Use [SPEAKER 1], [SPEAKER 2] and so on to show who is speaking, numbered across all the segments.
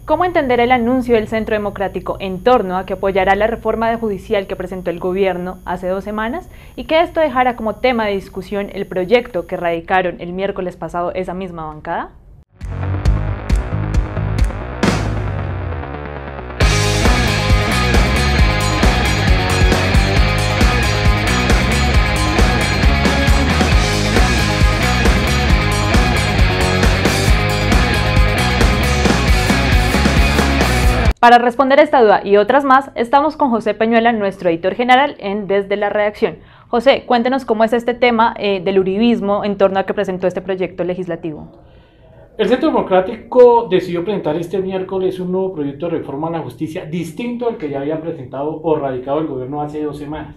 [SPEAKER 1] ¿Cómo entender el anuncio del Centro Democrático en torno a que apoyará la reforma judicial que presentó el gobierno hace 2 semanas y que esto dejara como tema de discusión el proyecto que radicaron el miércoles pasado esa misma bancada? Para responder esta duda y otras más, estamos con José Peñuela, nuestro editor general en Desde la Redacción. José, cuéntenos cómo es este tema del uribismo en torno a que presentó este proyecto legislativo.
[SPEAKER 2] El Centro Democrático decidió presentar este miércoles un nuevo proyecto de reforma a la justicia distinto al que ya había presentado o radicado el gobierno hace 2 semanas.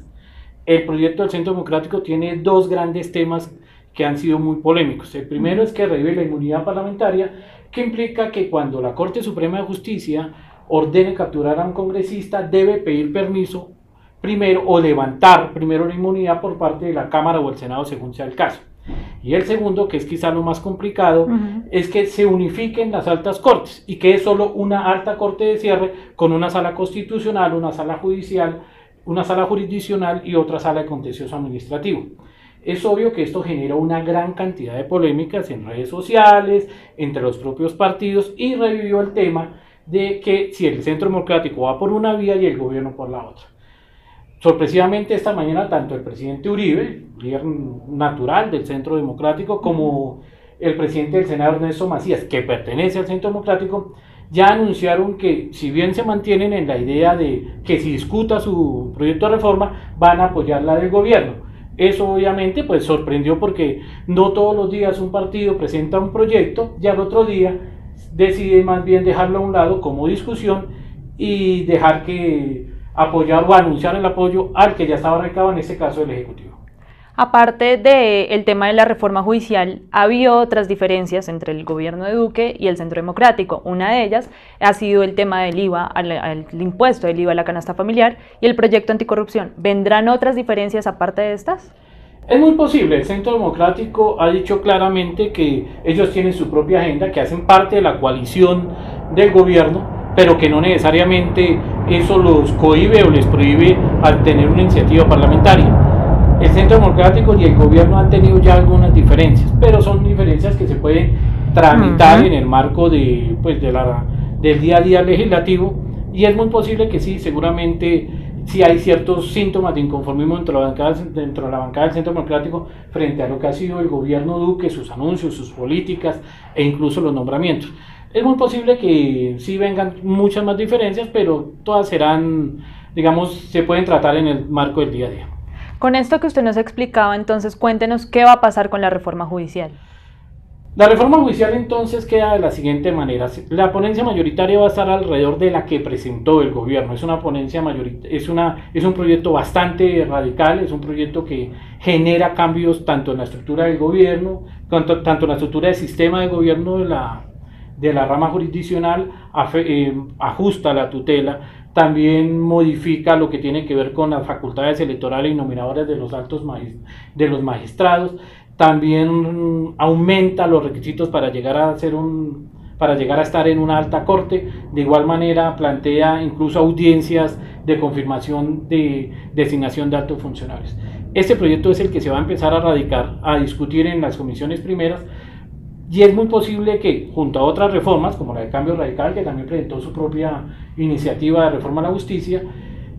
[SPEAKER 2] El proyecto del Centro Democrático tiene 2 grandes temas que han sido muy polémicos. El primero es que revive la inmunidad parlamentaria, que implica que cuando la Corte Suprema de Justicia ordene capturar a un congresista, debe pedir permiso primero o levantar primero la inmunidad por parte de la Cámara o el Senado según sea el caso. Y el segundo, que es quizá lo más complicado, es que se unifiquen las altas cortes y que es solo una alta corte de cierre con una sala constitucional, una sala judicial, una sala jurisdiccional y otra sala de contencioso administrativo. Es obvio que esto genera una gran cantidad de polémicas en redes sociales, entre los propios partidos, y revivió el tema de que si el Centro Democrático va por una vía y el gobierno por la otra. Sorpresivamente esta mañana tanto el presidente Uribe, líder natural del Centro Democrático, como el presidente del Senado Ernesto Macías, que pertenece al Centro Democrático, ya anunciaron que si bien se mantienen en la idea de que si discuta su proyecto de reforma, van a apoyar la del gobierno. Eso obviamente pues sorprendió porque no todos los días un partido presenta un proyecto y al otro día decide más bien dejarlo a un lado como discusión y dejar que apoyar o anunciar el apoyo al que ya estaba radicado, en este caso el Ejecutivo.
[SPEAKER 1] Aparte del tema de la reforma judicial, ha habido otras diferencias entre el gobierno de Duque y el Centro Democrático. Una de ellas ha sido el tema del IVA, el impuesto del IVA a la canasta familiar y el proyecto anticorrupción. ¿Vendrán otras diferencias aparte de estas?
[SPEAKER 2] Es muy posible. El Centro Democrático ha dicho claramente que ellos tienen su propia agenda, que hacen parte de la coalición del gobierno, pero que no necesariamente eso los cohíbe o les prohíbe al tener una iniciativa parlamentaria. El Centro Democrático y el gobierno han tenido ya algunas diferencias, pero son diferencias que se pueden tramitar en el marco de, del día a día legislativo, y es muy posible que sí, seguramente sí hay ciertos síntomas de inconformismo dentro de la bancada del Centro Democrático frente a lo que ha sido el gobierno Duque, sus anuncios, sus políticas e incluso los nombramientos. Es muy posible que sí vengan muchas más diferencias, pero todas serán, digamos, se pueden tratar en el marco del día a día.
[SPEAKER 1] Con esto que usted nos explicaba, entonces cuéntenos qué va a pasar con la reforma judicial.
[SPEAKER 2] La reforma judicial entonces queda de la siguiente manera. La ponencia mayoritaria va a estar alrededor de la que presentó el gobierno. Es una ponencia mayoritaria, es un proyecto bastante radical, es un proyecto que genera cambios tanto en la estructura del gobierno, tanto en la estructura del sistema de gobierno de la rama jurisdiccional, ajusta la tutela, también modifica lo que tiene que ver con las facultades electorales y nominadoras de los magistrados. También aumenta los requisitos para llegar a estar en una alta corte. De igual manera plantea incluso audiencias de confirmación de designación de altos funcionarios. Este proyecto es el que se va a empezar a radicar, a discutir en las comisiones primeras, y es muy posible que junto a otras reformas como la de Cambio Radical, que también presentó su propia iniciativa de reforma a la justicia,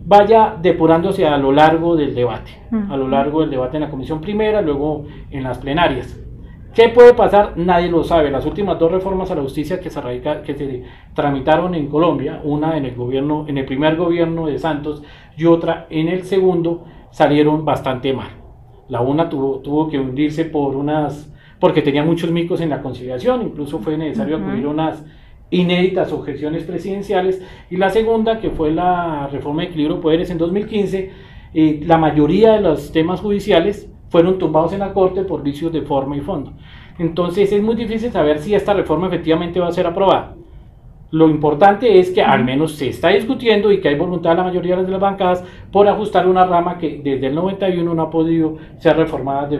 [SPEAKER 2] vaya depurándose a lo largo del debate, en la comisión primera, luego en las plenarias. ¿Qué puede pasar? Nadie lo sabe. Las últimas 2 reformas a la justicia que se tramitaron en Colombia, una en el primer gobierno de Santos y otra en el segundo, salieron bastante mal. La una tuvo que hundirse porque tenía muchos micos en la conciliación, incluso fue necesario acudir a unas inéditas objeciones presidenciales, y la segunda, que fue la reforma de equilibrio de poderes en 2015, la mayoría de los temas judiciales fueron tumbados en la Corte por vicios de forma y fondo. Entonces es muy difícil saber si esta reforma efectivamente va a ser aprobada. Lo importante es que al menos se está discutiendo y que hay voluntad de la mayoría de las bancadas por ajustar una rama que desde el 91 no ha podido ser reformada a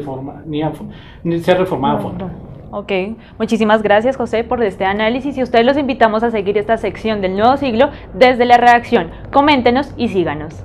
[SPEAKER 2] fondo.
[SPEAKER 1] Ok, muchísimas gracias José por este análisis y a ustedes los invitamos a seguir esta sección del Nuevo Siglo desde la redacción. Coméntenos y síganos.